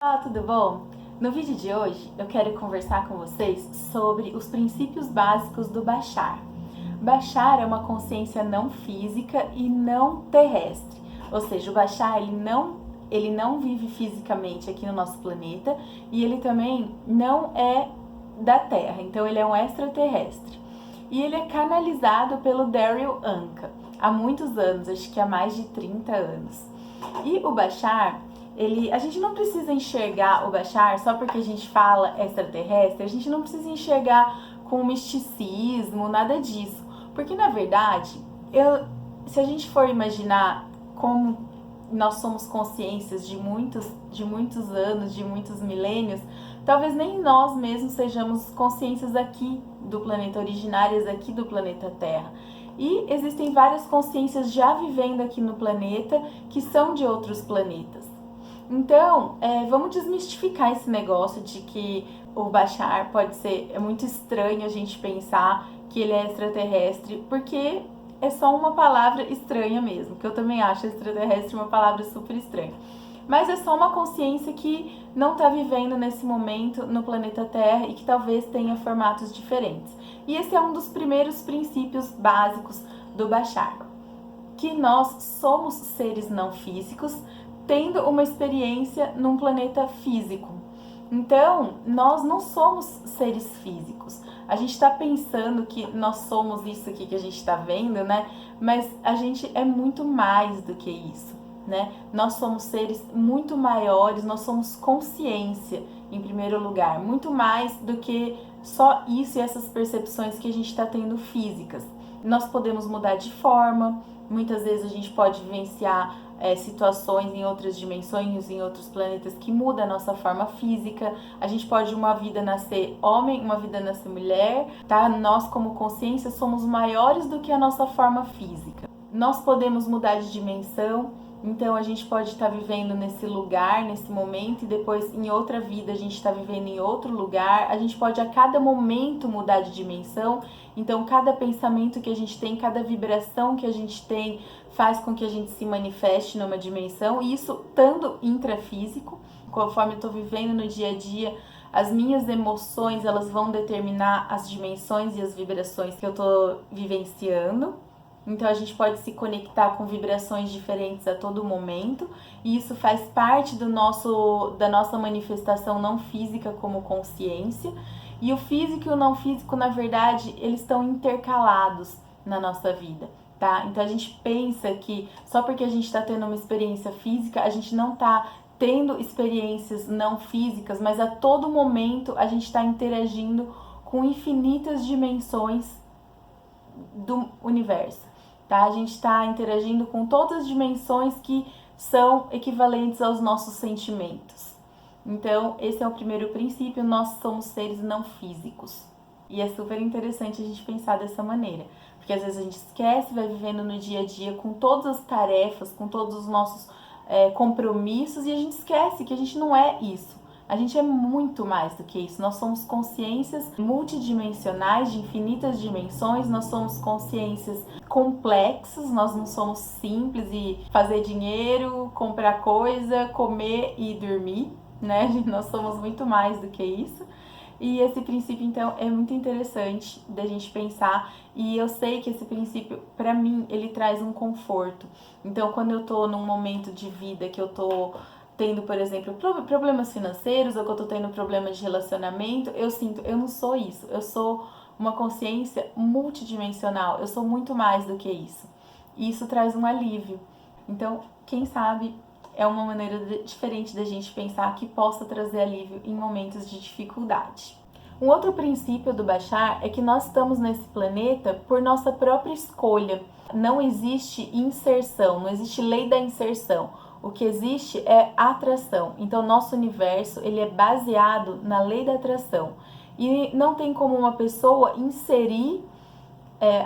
Olá, tudo bom? No vídeo de hoje eu quero conversar com vocês sobre os princípios básicos do Bashar. Bashar é uma consciência não física e não terrestre, ou seja, o Bashar ele não vive fisicamente aqui no nosso planeta e ele também não é da Terra, então ele é um extraterrestre. E ele é canalizado pelo Daryl Anka há muitos anos, acho que há mais de 30 anos. E o Bashar, a gente não precisa enxergar o Bashar só porque a gente fala extraterrestre, a gente não precisa enxergar com misticismo, nada disso. Porque na verdade, se a gente for imaginar como nós somos consciências de muitos anos, de muitos milênios, talvez nem nós mesmos sejamos consciências aqui do planeta, originárias aqui do planeta Terra. E existem várias consciências já vivendo aqui no planeta que são de outros planetas. Então, vamos desmistificar esse negócio de que o Bashar pode ser... É muito estranho a gente pensar que ele é extraterrestre, porque é só uma palavra estranha mesmo, que eu também acho extraterrestre uma palavra super estranha. Mas é só uma consciência que não está vivendo nesse momento no planeta Terra e que talvez tenha formatos diferentes. E esse é um dos primeiros princípios básicos do Bashar, que nós somos seres não físicos tendo uma experiência num planeta físico. Então, nós não somos seres físicos. A gente está pensando que nós somos isso aqui que a gente está vendo, né? Mas a gente é muito mais do que isso, né? Nós somos seres muito maiores, nós somos consciência, em primeiro lugar, muito mais do que só isso e essas percepções que a gente está tendo físicas. Nós podemos mudar de forma, muitas vezes a gente pode vivenciar situações em outras dimensões, em outros planetas que muda a nossa forma física. A gente pode uma vida nascer homem, uma vida nascer mulher, tá? Nós como consciência somos maiores do que a nossa forma física. Nós podemos mudar de dimensão, então a gente pode estar vivendo nesse lugar, nesse momento, e depois em outra vida a gente está vivendo em outro lugar. A gente pode a cada momento mudar de dimensão, então cada pensamento que a gente tem, cada vibração que a gente tem faz com que a gente se manifeste numa dimensão, e isso estando intrafísico, conforme eu estou vivendo no dia a dia, as minhas emoções elas vão determinar as dimensões e as vibrações que eu estou vivenciando. Então a gente pode se conectar com vibrações diferentes a todo momento, e isso faz parte da nossa manifestação não física como consciência. E o físico e o não físico, na verdade, eles estão intercalados na nossa vida, tá? Então a gente pensa que só porque a gente está tendo uma experiência física, a gente não está tendo experiências não físicas, mas a todo momento a gente está interagindo com infinitas dimensões do universo, tá? A gente está interagindo com todas as dimensões que são equivalentes aos nossos sentimentos. Então, esse é o primeiro princípio, nós somos seres não físicos. E é super interessante a gente pensar dessa maneira, porque às vezes a gente esquece, vai vivendo no dia a dia com todas as tarefas, com todos os nossos compromissos, e a gente esquece que a gente não é isso. A gente é muito mais do que isso. Nós somos consciências multidimensionais, de infinitas dimensões. Nós somos consciências complexas. Nós não somos simples e fazer dinheiro, comprar coisa, comer e dormir, né? Nós somos muito mais do que isso. E esse princípio, então, é muito interessante da gente pensar. E eu sei que esse princípio, para mim, ele traz um conforto. Então, quando eu tô num momento de vida que eu tô tendo, por exemplo, problemas financeiros, ou que eu tô tendo problemas de relacionamento, eu sinto, eu não sou isso, eu sou uma consciência multidimensional, eu sou muito mais do que isso. E isso traz um alívio. Então, quem sabe é uma maneira diferente da gente pensar que possa trazer alívio em momentos de dificuldade. Um outro princípio do Bashar é que nós estamos nesse planeta por nossa própria escolha. Não existe inserção, não existe lei da inserção. O que existe é atração. Então, nosso universo ele é baseado na lei da atração. E não tem como uma pessoa inserir,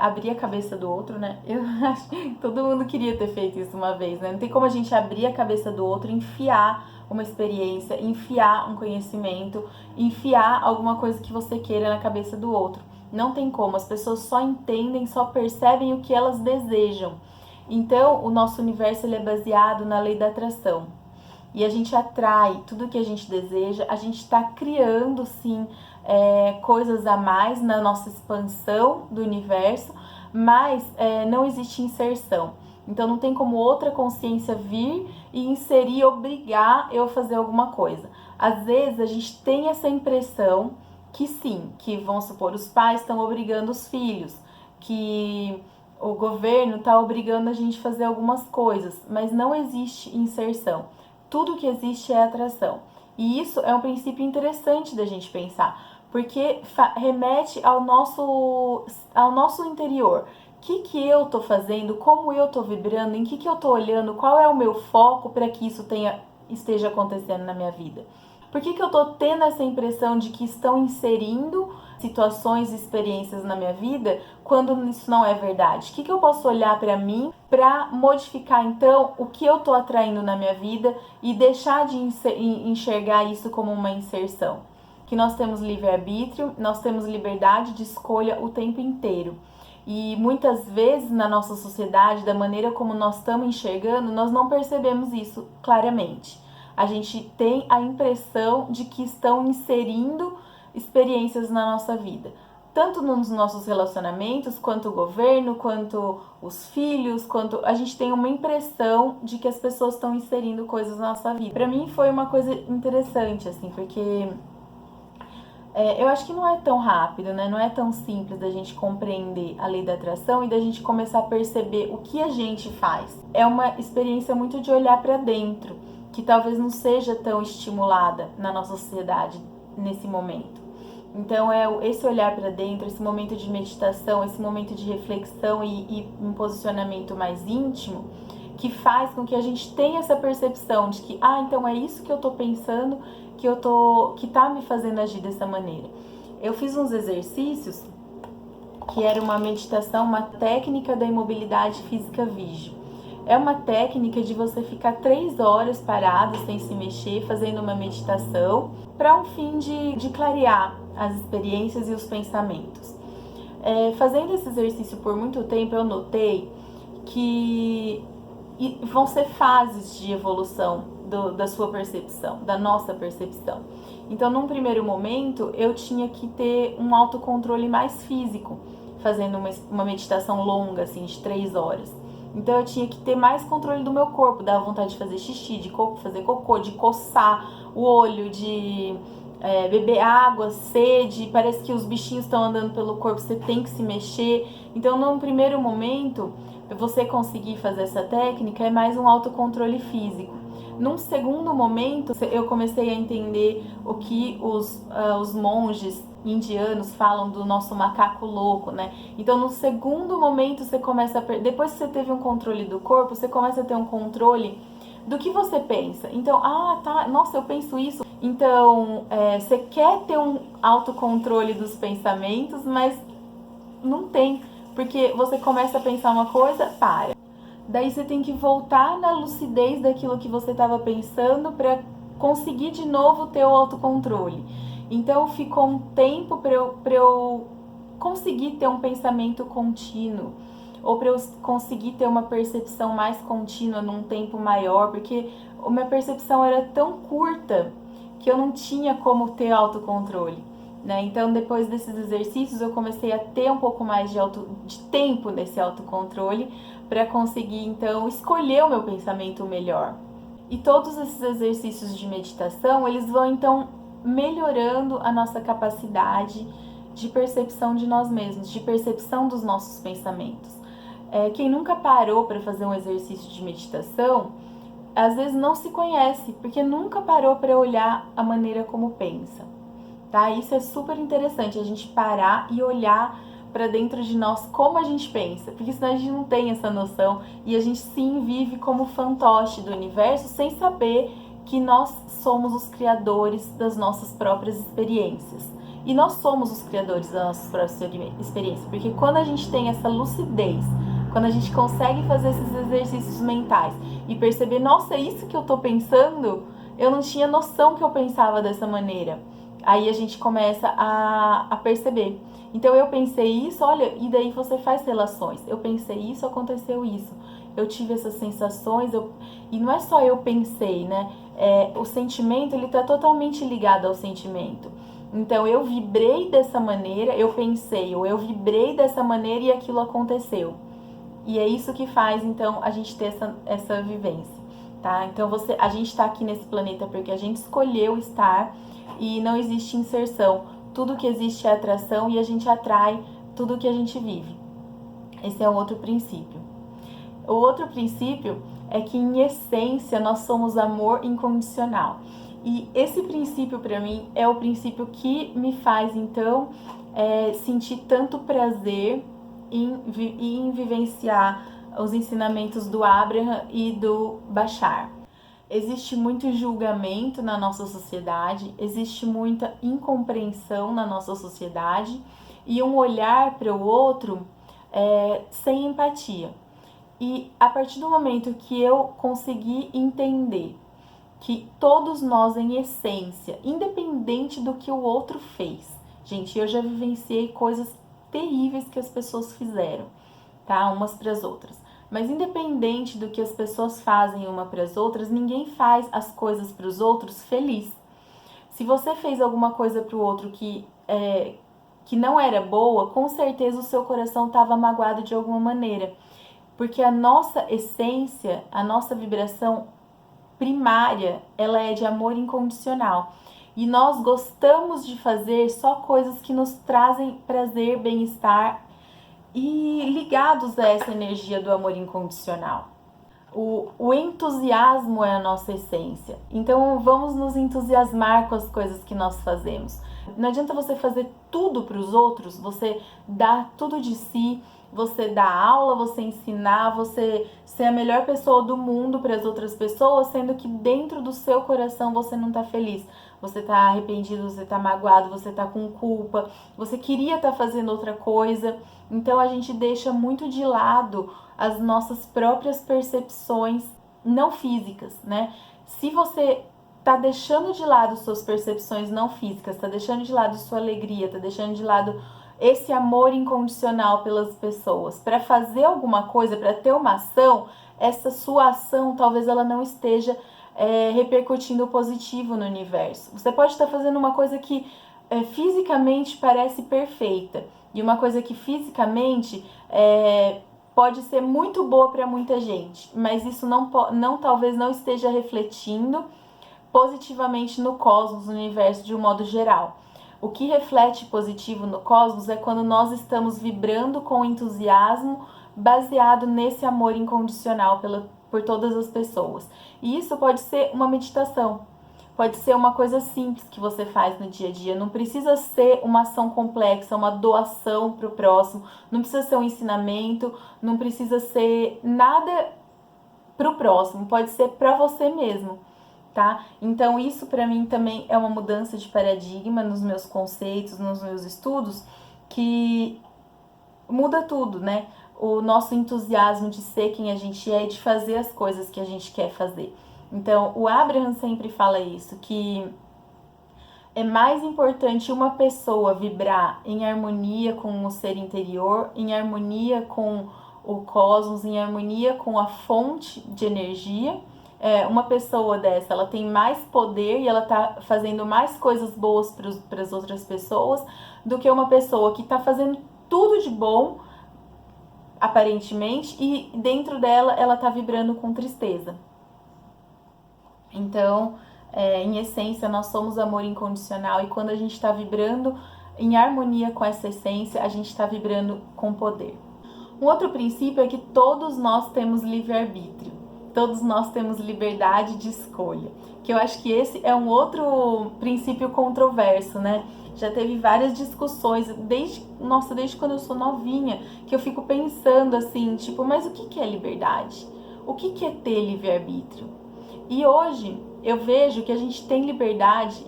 abrir a cabeça do outro, né? Eu acho que todo mundo queria ter feito isso uma vez, né? Não tem como a gente abrir a cabeça do outro, enfiar uma experiência, enfiar um conhecimento, enfiar alguma coisa que você queira na cabeça do outro. Não tem como, as pessoas só entendem, só percebem o que elas desejam. Então, o nosso universo ele é baseado na lei da atração. e a gente atrai tudo que a gente deseja, a gente está criando sim coisas a mais na nossa expansão do universo, mas não existe inserção. Então não tem como outra consciência vir e inserir, obrigar eu a fazer alguma coisa. Às vezes a gente tem essa impressão que sim, que vamos supor, os pais estão obrigando os filhos, que o governo está obrigando a gente a fazer algumas coisas, mas não existe inserção. Tudo que existe é atração. E isso é um princípio interessante da gente pensar, porque remete ao nosso interior. O que eu estou fazendo, como eu estou vibrando, em que eu estou olhando, qual é o meu foco para que isso esteja acontecendo na minha vida. Por que eu estou tendo essa impressão de que estão inserindo situações e experiências na minha vida quando isso não é verdade? O que eu posso olhar para mim para modificar então o que eu estou atraindo na minha vida e deixar de enxergar isso como uma inserção? Que nós temos livre-arbítrio, nós temos liberdade de escolha o tempo inteiro. E muitas vezes na nossa sociedade, da maneira como nós estamos enxergando, nós não percebemos isso claramente. A gente tem a impressão de que estão inserindo experiências na nossa vida, tanto nos nossos relacionamentos, quanto o governo, quanto os filhos, quanto a gente tem uma impressão de que as pessoas estão inserindo coisas na nossa vida. Para mim foi uma coisa interessante, assim, porque eu acho que não é tão rápido, né? Não é tão simples da gente compreender a lei da atração e da gente começar a perceber o que a gente faz. É uma experiência muito de olhar para dentro, que talvez não seja tão estimulada na nossa sociedade nesse momento. Então esse olhar para dentro, esse momento de meditação, esse momento de reflexão e um posicionamento mais íntimo, que faz com que a gente tenha essa percepção de que, então é isso que eu tô pensando, que tá me fazendo agir dessa maneira. Eu fiz uns exercícios que era uma meditação, uma técnica da imobilidade física Vigio. É uma técnica de você ficar 3 horas parado, sem se mexer, fazendo uma meditação, para um fim de clarear as experiências e os pensamentos. Fazendo esse exercício por muito tempo, eu notei que vão ser fases de evolução da sua percepção, da nossa percepção. Então, num primeiro momento, eu tinha que ter um autocontrole mais físico, fazendo uma meditação longa, assim, de 3 horas. Então, eu tinha que ter mais controle do meu corpo, dava vontade de fazer xixi, de fazer cocô, de coçar o olho, de beber água, sede, parece que os bichinhos estão andando pelo corpo, você tem que se mexer. Então, num primeiro momento, você conseguir fazer essa técnica é mais um autocontrole físico. Num segundo momento, eu comecei a entender o que os monges indianos falam do nosso macaco louco, né? Então, no segundo momento, você começa depois que você teve um controle do corpo, você começa a ter um controle do que você pensa. Então, nossa, eu penso isso. Então, você quer ter um autocontrole dos pensamentos, mas não tem, porque você começa a pensar uma coisa, para. Daí você tem que voltar na lucidez daquilo que você estava pensando para conseguir de novo ter o autocontrole. Então ficou um tempo para eu conseguir ter um pensamento contínuo, ou para eu conseguir ter uma percepção mais contínua num tempo maior, porque a minha percepção era tão curta que eu não tinha como ter autocontrole. Né? Então, depois desses exercícios, eu comecei a ter um pouco mais de tempo nesse autocontrole para conseguir, então, escolher o meu pensamento melhor. E todos esses exercícios de meditação, eles vão, então, melhorando a nossa capacidade de percepção de nós mesmos, de percepção dos nossos pensamentos. Quem nunca parou para fazer um exercício de meditação, às vezes não se conhece, porque nunca parou para olhar a maneira como pensa. Tá? Isso é super interessante, a gente parar e olhar para dentro de nós como a gente pensa, porque senão a gente não tem essa noção e a gente sim vive como fantoche do universo sem saber que nós somos os criadores das nossas próprias experiências. E nós somos os criadores das nossas próprias experiências, porque quando a gente tem essa lucidez, quando a gente consegue fazer esses exercícios mentais e perceber, nossa, é isso que eu tô pensando, eu não tinha noção que eu pensava dessa maneira. Aí a gente começa a perceber. Então eu pensei isso, olha, e daí você faz relações. Eu pensei isso, aconteceu isso. Eu tive essas sensações, e não é só eu pensei, né? o sentimento, ele está totalmente ligado ao sentimento. Então, eu vibrei dessa maneira, eu pensei, ou eu vibrei dessa maneira e aquilo aconteceu. E é isso que faz, então, a gente ter essa vivência, tá? Então, a gente está aqui nesse planeta porque a gente escolheu estar e não existe inserção. Tudo que existe é atração e a gente atrai tudo que a gente vive. Esse é o outro princípio. O outro princípio é que, em essência, nós somos amor incondicional. E esse princípio, para mim, é o princípio que me faz, então, sentir tanto prazer em vivenciar os ensinamentos do Abraham e do Bashar. Existe muito julgamento na nossa sociedade, existe muita incompreensão na nossa sociedade e um olhar para o outro sem empatia. E a partir do momento que eu consegui entender que todos nós, em essência, independente do que o outro fez, gente, eu já vivenciei coisas terríveis que as pessoas fizeram, tá? Umas para as outras. Mas independente do que as pessoas fazem uma para as outras, ninguém faz as coisas para os outros feliz. Se você fez alguma coisa para o outro que não era boa, com certeza o seu coração estava magoado de alguma maneira. Porque a nossa essência, a nossa vibração primária, ela é de amor incondicional. E nós gostamos de fazer só coisas que nos trazem prazer, bem-estar e ligados a essa energia do amor incondicional. O entusiasmo é a nossa essência. Então vamos nos entusiasmar com as coisas que nós fazemos. Não adianta você fazer tudo para os outros, você dar tudo de si, você dar aula, você ensinar, você ser a melhor pessoa do mundo para as outras pessoas, sendo que dentro do seu coração você não está feliz. Você está arrependido, você está magoado, você está com culpa, você queria estar fazendo outra coisa. Então a gente deixa muito de lado as nossas próprias percepções não físicas, né? Se você tá deixando de lado suas percepções não físicas, tá deixando de lado sua alegria, tá deixando de lado esse amor incondicional pelas pessoas, para fazer alguma coisa, para ter uma ação, essa sua ação talvez ela não esteja repercutindo positivo no universo. Você pode estar fazendo uma coisa que fisicamente parece perfeita e uma coisa que fisicamente pode ser muito boa para muita gente, mas isso talvez não esteja refletindo positivamente no cosmos, no universo de um modo geral. O que reflete positivo no cosmos é quando nós estamos vibrando com entusiasmo baseado nesse amor incondicional por todas as pessoas. E isso pode ser uma meditação, pode ser uma coisa simples que você faz no dia a dia. Não precisa ser uma ação complexa, uma doação para o próximo, não precisa ser um ensinamento, não precisa ser nada para o próximo, pode ser para você mesmo. Tá? Então isso para mim também é uma mudança de paradigma nos meus conceitos, nos meus estudos, que muda tudo, né? O nosso entusiasmo de ser quem a gente é e de fazer as coisas que a gente quer fazer. Então o Abraham sempre fala isso, que é mais importante uma pessoa vibrar em harmonia com o ser interior, em harmonia com o cosmos, em harmonia com a fonte de energia. Uma pessoa dessa, ela tem mais poder e ela tá fazendo mais coisas boas para as outras pessoas do que uma pessoa que tá fazendo tudo de bom, aparentemente, e dentro dela ela tá vibrando com tristeza. Então, em essência, nós somos amor incondicional e quando a gente está vibrando em harmonia com essa essência, a gente está vibrando com poder. Um outro princípio é que todos nós temos livre-arbítrio. Todos nós temos liberdade de escolha, que eu acho que esse é um outro princípio controverso, né? Já teve várias discussões, desde quando eu sou novinha, que eu fico pensando assim, tipo, mas o que é liberdade? O que é ter livre-arbítrio? E hoje eu vejo que a gente tem liberdade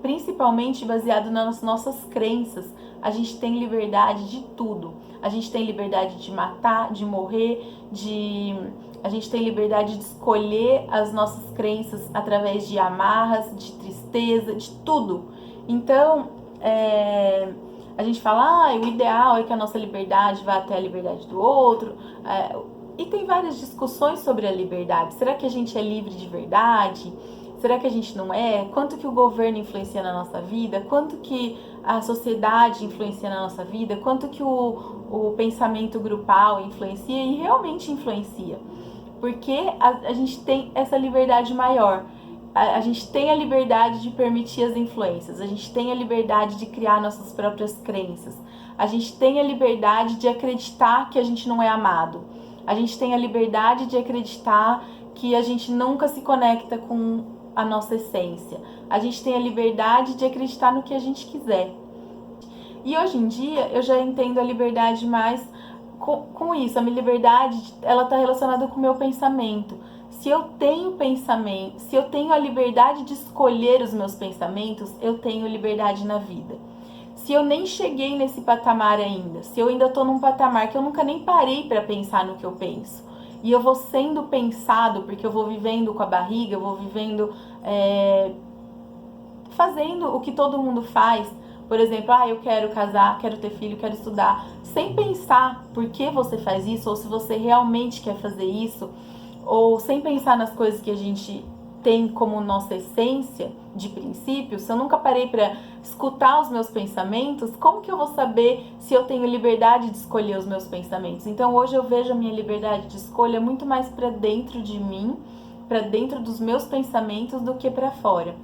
principalmente baseado nas nossas crenças. A gente tem liberdade de tudo. A gente tem liberdade de matar, de morrer, a gente tem liberdade de escolher as nossas crenças através de amarras, de tristeza, de tudo. Então, a gente fala, o ideal é que a nossa liberdade vá até a liberdade do outro. E tem várias discussões sobre a liberdade. Será que a gente é livre de verdade? Será que a gente não é? Quanto que o governo influencia na nossa vida? Quanto que a sociedade influencia na nossa vida? Quanto que o pensamento grupal influencia? E realmente influencia. Porque a gente tem essa liberdade maior. A gente tem a liberdade de permitir as influências. A gente tem a liberdade de criar nossas próprias crenças. A gente tem a liberdade de acreditar que a gente não é amado. A gente tem a liberdade de acreditar que a gente nunca se conecta com a nossa essência. A gente tem a liberdade de acreditar no que a gente quiser. E hoje em dia eu já entendo a liberdade mais com isso. A minha liberdade, ela está relacionada com o meu pensamento. Se eu tenho pensamento, se eu tenho a liberdade de escolher os meus pensamentos, eu tenho liberdade na vida. Se eu nem cheguei nesse patamar ainda, se eu ainda estou num patamar que eu nunca nem parei para pensar no que eu penso, e eu vou sendo pensado, porque eu vou vivendo com a barriga, eu vou vivendo, fazendo o que todo mundo faz. Por exemplo, eu quero casar, quero ter filho, quero estudar, sem pensar por que você faz isso, ou se você realmente quer fazer isso, ou sem pensar nas coisas que a gente tem como nossa essência de princípio. Se eu nunca parei para escutar os meus pensamentos, como que eu vou saber se eu tenho liberdade de escolher os meus pensamentos? Então hoje eu vejo a minha liberdade de escolha muito mais para dentro de mim, para dentro dos meus pensamentos, do que para fora,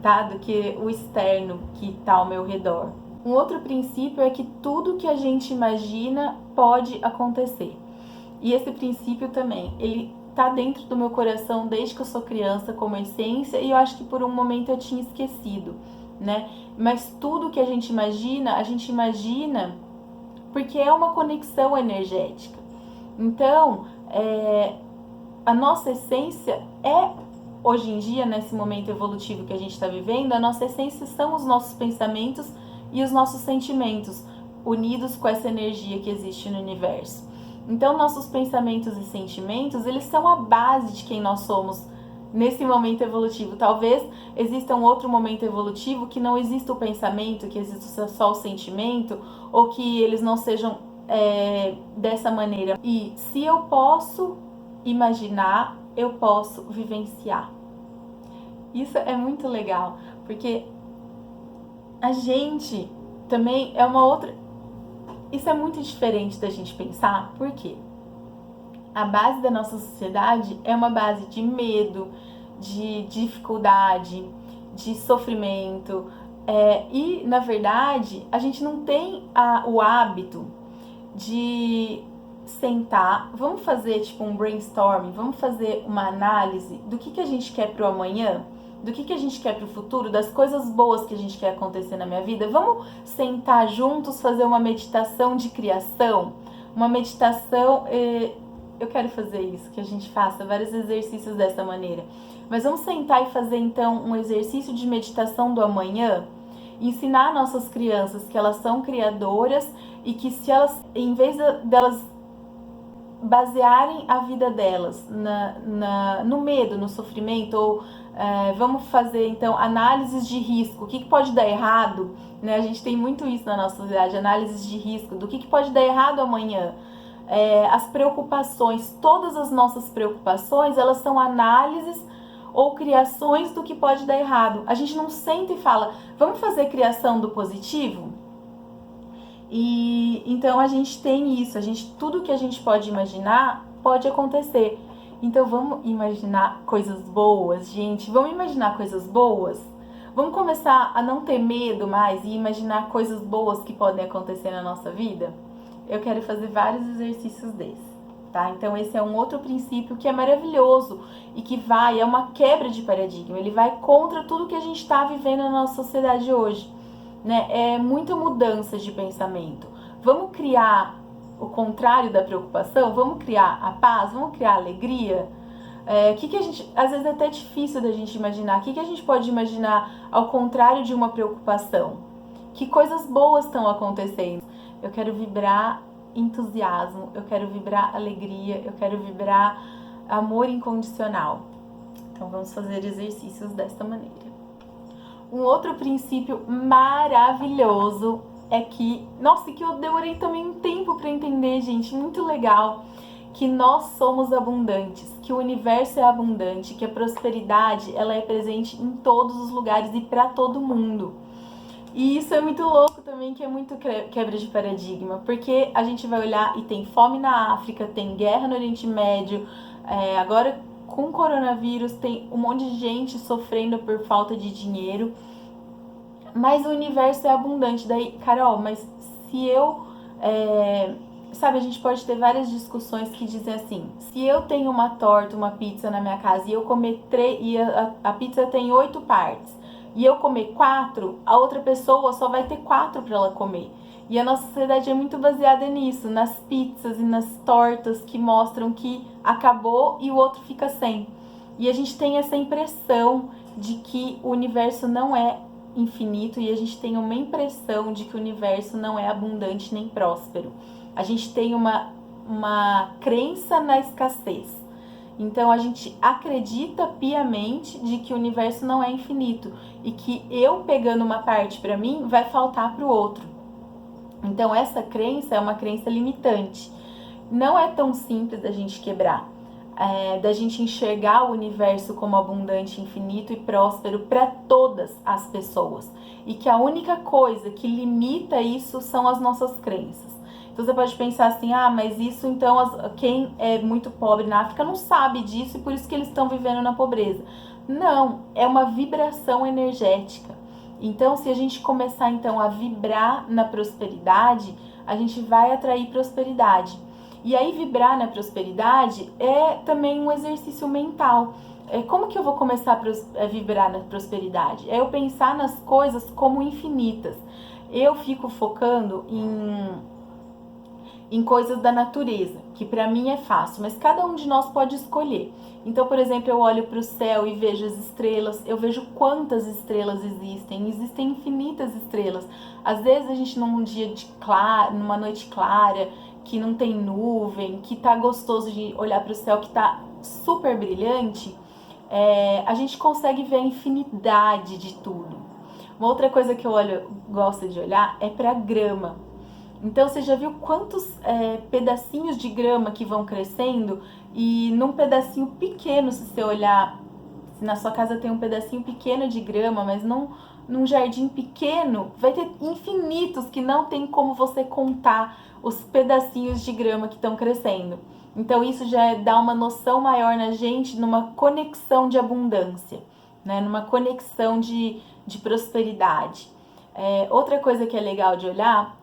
tá? Do que o externo que está ao meu redor. Um outro princípio é que tudo que a gente imagina pode acontecer. E esse princípio também, ele tá dentro do meu coração desde que eu sou criança, como essência, e eu acho que por um momento eu tinha esquecido, né? Mas tudo que a gente imagina porque é uma conexão energética. Então, a nossa essência hoje em dia, nesse momento evolutivo que a gente está vivendo, a nossa essência são os nossos pensamentos e os nossos sentimentos, unidos com essa energia que existe no universo. Então, nossos pensamentos e sentimentos, eles são a base de quem nós somos nesse momento evolutivo. Talvez exista um outro momento evolutivo que não exista o pensamento, que exista só o sentimento, ou que eles não sejam dessa maneira. E se eu posso imaginar, eu posso vivenciar. Isso é muito legal, porque a gente também é uma outra... Isso é muito diferente da gente pensar, por quê? A base da nossa sociedade é uma base de medo, de dificuldade, de sofrimento, e na verdade a gente não tem o hábito de sentar, vamos fazer tipo um brainstorming, vamos fazer uma análise do que a gente quer pro amanhã, do que a gente quer pro futuro, das coisas boas que a gente quer acontecer na minha vida. Vamos sentar juntos, fazer uma meditação de criação, uma meditação... Eu quero fazer isso, que a gente faça vários exercícios dessa maneira. Mas vamos sentar e fazer então um exercício de meditação do amanhã, ensinar nossas crianças que elas são criadoras e que se elas, em vez delas basearem a vida delas no medo, no sofrimento, ou vamos fazer então análises de risco, o que pode dar errado, né? A gente tem muito isso na nossa sociedade, análises de risco, do que pode dar errado amanhã. As preocupações, todas as nossas preocupações, elas são análises ou criações do que pode dar errado. A gente não senta e fala, vamos fazer criação do positivo? E então a gente tem isso, tudo que a gente pode imaginar pode acontecer. Então vamos imaginar coisas boas, gente, vamos imaginar coisas boas? Vamos começar a não ter medo mais e imaginar coisas boas que podem acontecer na nossa vida? Eu quero fazer vários exercícios desses, tá? Então esse é um outro princípio que é maravilhoso e que é uma quebra de paradigma, ele vai contra tudo que a gente está vivendo na nossa sociedade hoje, né? É muita mudança de pensamento. Vamos criar o contrário da preocupação? Vamos criar a paz? Vamos criar a alegria? Que a gente, às vezes é até difícil da gente imaginar. O que a gente pode imaginar ao contrário de uma preocupação? Que coisas boas estão acontecendo? Eu quero vibrar entusiasmo, eu quero vibrar alegria, eu quero vibrar amor incondicional. Então vamos fazer exercícios desta maneira. Um outro princípio maravilhoso é que... Nossa, que eu demorei também um tempo para entender, gente, muito legal. que nós somos abundantes, que o universo é abundante, que a prosperidade ela é presente em todos os lugares e para todo mundo. E isso é muito louco também, que é muito quebra de paradigma, porque a gente vai olhar e tem fome na África, tem guerra no Oriente Médio, agora com o coronavírus tem um monte de gente sofrendo por falta de dinheiro, mas o universo é abundante. Daí, Carol, mas se eu... sabe, a gente pode ter várias discussões que dizem assim, se eu tenho uma torta, uma pizza na minha casa e eu comer e a pizza tem 8 partes, e eu comer 4, a outra pessoa só vai ter 4 para ela comer. E a nossa sociedade é muito baseada nisso, nas pizzas e nas tortas que mostram que acabou e o outro fica sem. E a gente tem essa impressão de que o universo não é infinito e a gente tem uma impressão de que o universo não é abundante nem próspero. A gente tem uma crença na escassez. Então a gente acredita piamente de que o universo não é infinito e que eu pegando uma parte para mim vai faltar para o outro. Então essa crença é uma crença limitante. Não é tão simples da gente quebrar, da gente enxergar o universo como abundante, infinito e próspero para todas as pessoas. E que a única coisa que limita isso são as nossas crenças. Então você pode pensar assim, mas isso então quem é muito pobre na África não sabe disso e por isso que eles estão vivendo na pobreza. Não, é uma vibração energética. Então se a gente começar então a vibrar na prosperidade, a gente vai atrair prosperidade. E aí vibrar na prosperidade é também um exercício mental. Como que eu vou começar a vibrar na prosperidade? É eu pensar nas coisas como infinitas. Eu fico focando em coisas da natureza, que para mim é fácil, mas cada um de nós pode escolher. Então, por exemplo, eu olho para o céu e vejo as estrelas, eu vejo quantas estrelas existem infinitas estrelas. Às vezes a gente numa noite clara, que não tem nuvem, que tá gostoso de olhar para o céu, que tá super brilhante, a gente consegue ver a infinidade de tudo. Uma outra coisa que eu gosto de olhar é para a grama. Então você já viu quantos pedacinhos de grama que vão crescendo? E num pedacinho pequeno, se você olhar, se na sua casa tem um pedacinho pequeno de grama, mas num jardim pequeno, vai ter infinitos que não tem como você contar os pedacinhos de grama que estão crescendo. Então isso já dá uma noção maior na gente, numa conexão de abundância, né? Numa conexão de prosperidade. Outra coisa que é legal de olhar,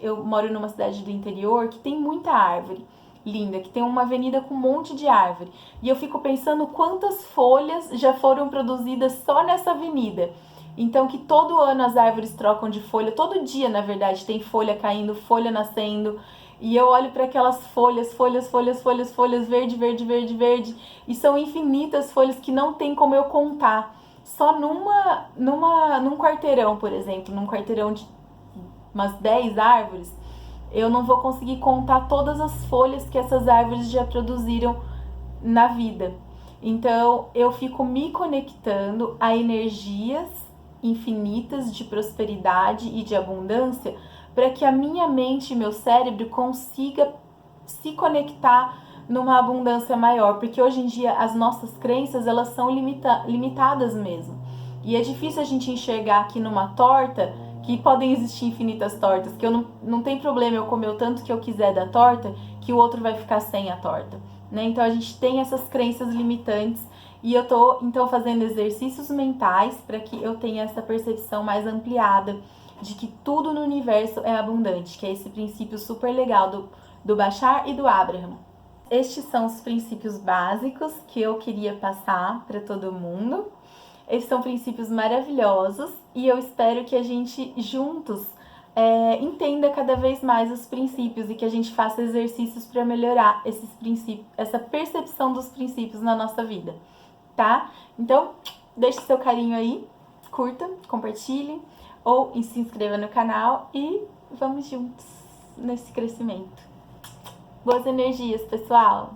eu moro numa cidade do interior que tem muita árvore linda, que tem uma avenida com um monte de árvore. E eu fico pensando quantas folhas já foram produzidas só nessa avenida. Então que todo ano as árvores trocam de folha, todo dia na verdade tem folha caindo, folha nascendo. E eu olho para aquelas folhas, verde, verde, verde, verde. E são infinitas folhas que não tem como eu contar. Só num quarteirão, por exemplo, num quarteirão de umas 10 árvores, eu não vou conseguir contar todas as folhas que essas árvores já produziram na vida. Então, eu fico me conectando a energias infinitas de prosperidade e de abundância para que a minha mente e meu cérebro consiga se conectar numa abundância maior, porque hoje em dia as nossas crenças elas são limitadas mesmo. E é difícil a gente enxergar aqui numa torta que podem existir infinitas tortas, que não tem problema eu comer o tanto que eu quiser da torta, que o outro vai ficar sem a torta, né? Então a gente tem essas crenças limitantes e eu tô então fazendo exercícios mentais para que eu tenha essa percepção mais ampliada de que tudo no universo é abundante, que é esse princípio super legal do Bashar e do Abraham. Estes são os princípios básicos que eu queria passar para todo mundo. Esses são princípios maravilhosos e eu espero que a gente juntos entenda cada vez mais os princípios e que a gente faça exercícios para melhorar esses princípios, essa percepção dos princípios na nossa vida, tá? Então, deixe seu carinho aí, curta, compartilhe ou se inscreva no canal e vamos juntos nesse crescimento. Boas energias, pessoal!